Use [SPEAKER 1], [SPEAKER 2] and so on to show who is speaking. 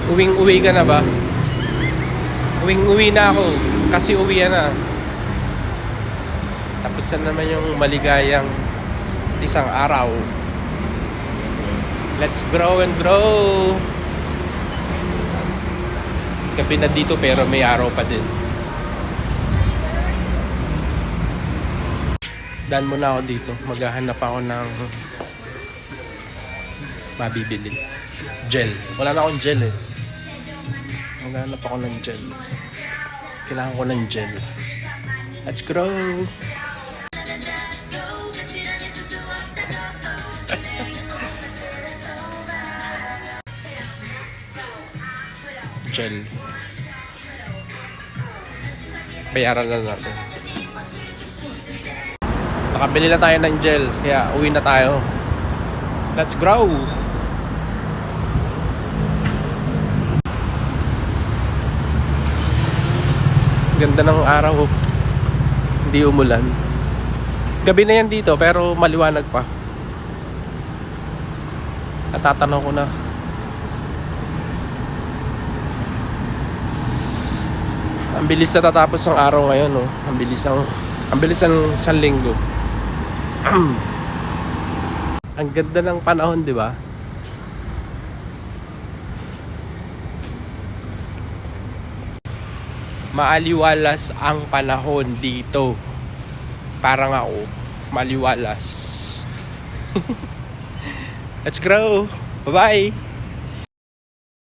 [SPEAKER 1] Uwing-uwi ka na ba? Uwing-uwi na ako. Kasi uwi na. Tapos na naman yung maligayang isang araw. Let's grow and grow. Gabi na dito pero may araw pa din. Daan muna ako dito. Maghahanap ako ng mabibili. Gel. Wala na akong gel eh. Maghahanap ako ng gel. Kailangan ko ng gel. Let's grow. Gel. Bayaran na natin. Nakabili na tayo ng gel, kaya uwi na tayo. Let's grow! Ganda ng araw. Hindi umulan. Gabi na yan dito, pero maliwanag pa. Natatanaw ko na. Ang bilis na tatapos ng araw ngayon, no? Ang bilis ng isang linggo. Ang ganda ng panahon, di ba? Maaliwalas ang panahon dito. Parang ako, maliwalas. Let's grow. Bye-bye.